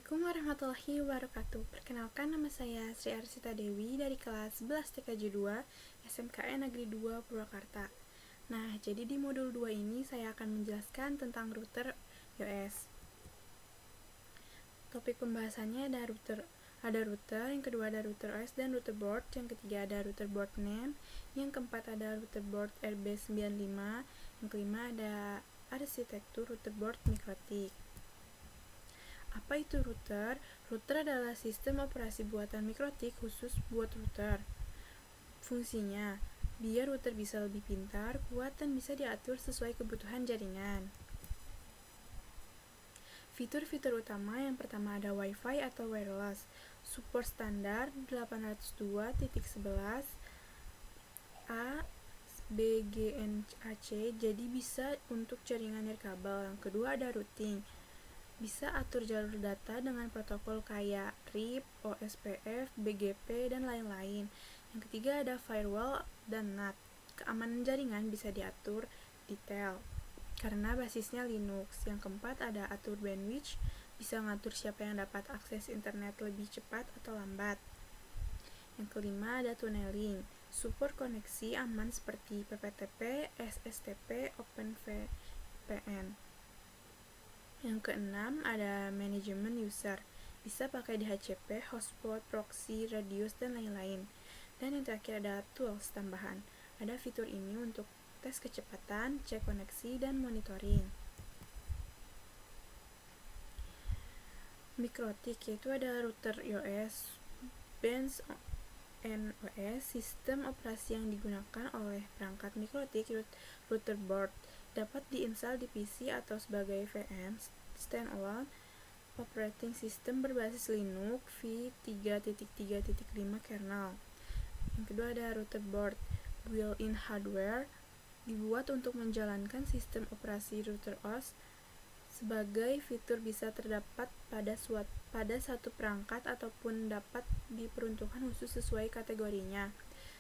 Assalamualaikum warahmatullahi wabarakatuh. Perkenalkan, nama saya Sri Arsita Dewi dari kelas 11 TKJ 2 SMKN Negeri 2 Purwakarta. Nah, jadi di modul 2 ini saya akan menjelaskan tentang router iOS. Topik pembahasannya ada router, yang kedua ada router OS dan router board, yang ketiga ada router board name, yang keempat ada router board RB95, yang kelima ada arsitektur router board mikrotik. Apa itu router? Router adalah sistem operasi buatan mikrotik khusus buat router. Fungsinya, biar router bisa lebih pintar, kuat, dan bisa diatur sesuai kebutuhan jaringan. Fitur-fitur utama yang pertama ada Wi-Fi atau wireless, support standar 802.11 A BGNAC, jadi bisa untuk jaringan nirkabel. Yang kedua ada routing, bisa atur jalur data dengan protokol kayak RIP, OSPF, BGP, dan lain-lain. Yang ketiga ada firewall dan NAT. Keamanan jaringan bisa diatur detail karena basisnya Linux. Yang keempat ada atur bandwidth, bisa ngatur siapa yang dapat akses internet lebih cepat atau lambat. Yang kelima ada tunneling, support koneksi aman seperti PPTP, SSTP, OpenVPN. Yang keenam ada manajemen user, bisa pakai DHCP, hotspot, proxy, radius, dan lain-lain. Dan yang terakhir ada tools tambahan, ada fitur ini untuk tes kecepatan, cek koneksi, dan monitoring. Mikrotik yaitu ada router iOS, based on OS, sistem operasi yang digunakan oleh perangkat mikrotik router board, dapat diinstal di PC atau sebagai VM standalone operating system berbasis Linux v3.3.5 kernel. Yang kedua ada router board, built-in hardware, dibuat untuk menjalankan sistem operasi router OS. Sebagai fitur bisa terdapat pada satu perangkat ataupun dapat diperuntukkan khusus sesuai kategorinya.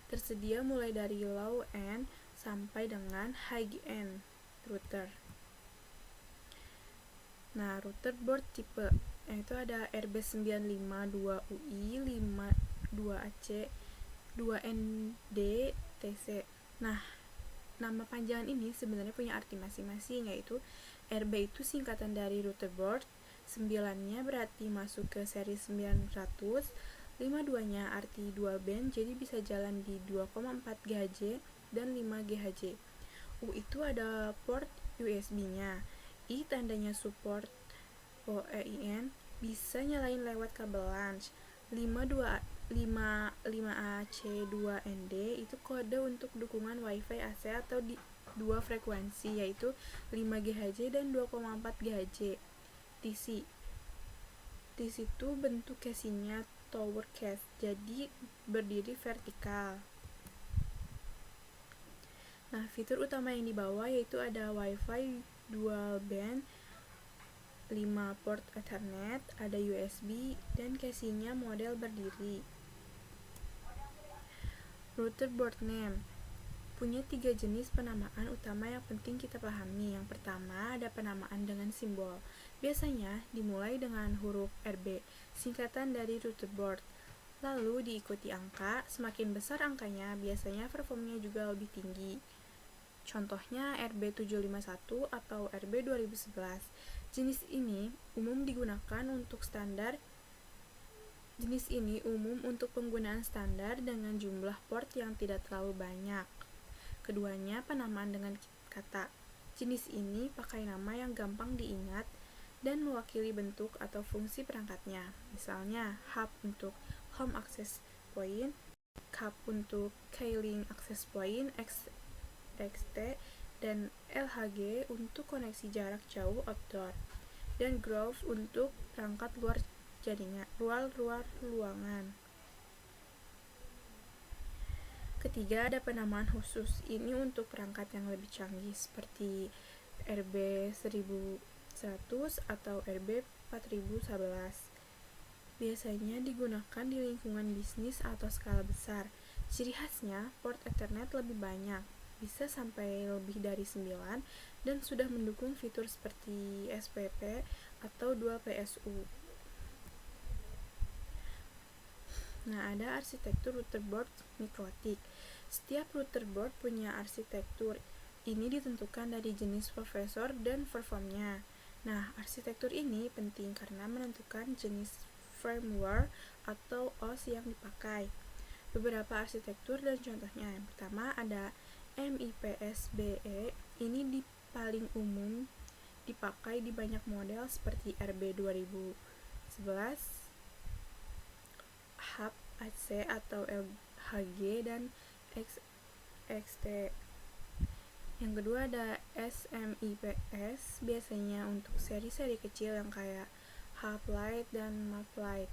Tersedia mulai dari low end sampai dengan high end router. Nah, router board tipe yaitu ada RB952UI, 52AC, 2ND, TC. Nah, nama panjangan ini sebenarnya punya arti masing-masing, yaitu RB itu singkatan dari router board, 9-nya berarti masuk ke seri 900, 52-nya arti dual band, jadi bisa jalan di 2,4 GHz dan 5 GHz. U itu ada port USB-nya. I tandanya support OEIN, bisa nyalain lewat kabel LAN. 5AC2ND itu kode untuk dukungan Wi-Fi AC atau di dua frekuensi, yaitu 5 GHz dan 2,4 GHz. TC itu bentuk casingnya tower case, jadi berdiri vertikal. Nah, fitur utama yang dibawa yaitu ada Wi-Fi dual band, 5 port Ethernet, ada USB, dan casingnya model berdiri. Router board name punya 3 jenis penamaan utama yang penting kita pahami. Yang pertama ada penamaan dengan simbol, biasanya dimulai dengan huruf RB, singkatan dari router board, lalu diikuti angka. Semakin besar angkanya, biasanya performnya juga lebih tinggi. Contohnya RB751 atau RB2011. Jenis ini umum untuk penggunaan standar dengan jumlah port yang tidak terlalu banyak. Keduanya penamaan dengan kata. Jenis ini pakai nama yang gampang diingat dan mewakili bentuk atau fungsi perangkatnya. Misalnya, hub untuk home access point, cap untuk key-link access point, XT, dan LHG untuk koneksi jarak jauh outdoor, dan groove untuk perangkat luar jaringan, luar ruangan. Ketiga ada penamaan khusus, ini untuk perangkat yang lebih canggih seperti RB1100 atau RB4011. Biasanya digunakan di lingkungan bisnis atau skala besar. Ciri khasnya, port Ethernet lebih banyak, bisa sampai lebih dari 9, dan sudah mendukung fitur seperti SPP atau dual PSU. Nah, ada arsitektur router board mikrotik. Setiap router board punya arsitektur. Ini ditentukan dari jenis prosesor dan performnya. Nah, arsitektur ini penting karena menentukan jenis firmware atau OS yang dipakai. Beberapa arsitektur dan contohnya. Yang pertama ada MIPS-BE. Ini paling umum dipakai di banyak model seperti RB 2011, HAP AC atau LHG dan XXT. Yang kedua ada SMIPS, biasanya untuk seri-seri kecil yang kayak Half-Light dan Map-Light.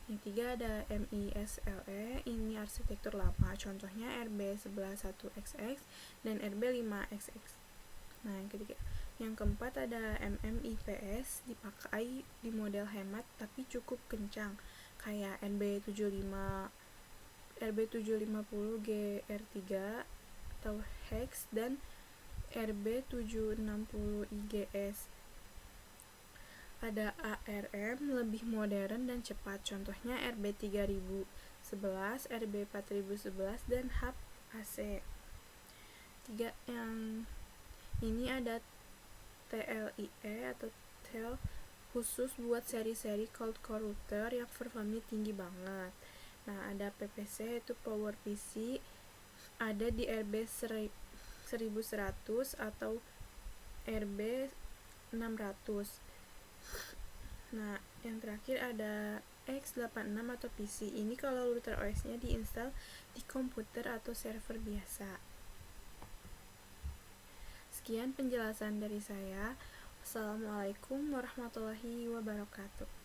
Yang ketiga ada MISLE, ini arsitektur lama, contohnya RB111XX dan RB5XX. Nah, yang keempat ada MMIPS, dipakai di model hemat tapi cukup kencang, kayak RB750GR3 atau Hex dan RB760IGS. Ada ARM, lebih modern dan cepat, contohnya RB3011, RB4011 dan HAP AC. Yang ini ada TLIE atau TEL, khusus buat seri-seri cold core router yang performanya tinggi banget. Nah, ada PPC, itu PowerPC, ada di RB1100 atau RB600. Nah, yang terakhir ada X86 atau PC. Ini kalau router OS-nya diinstal di komputer atau server biasa. Sekian penjelasan dari saya. Wassalamualaikum warahmatullahi wabarakatuh.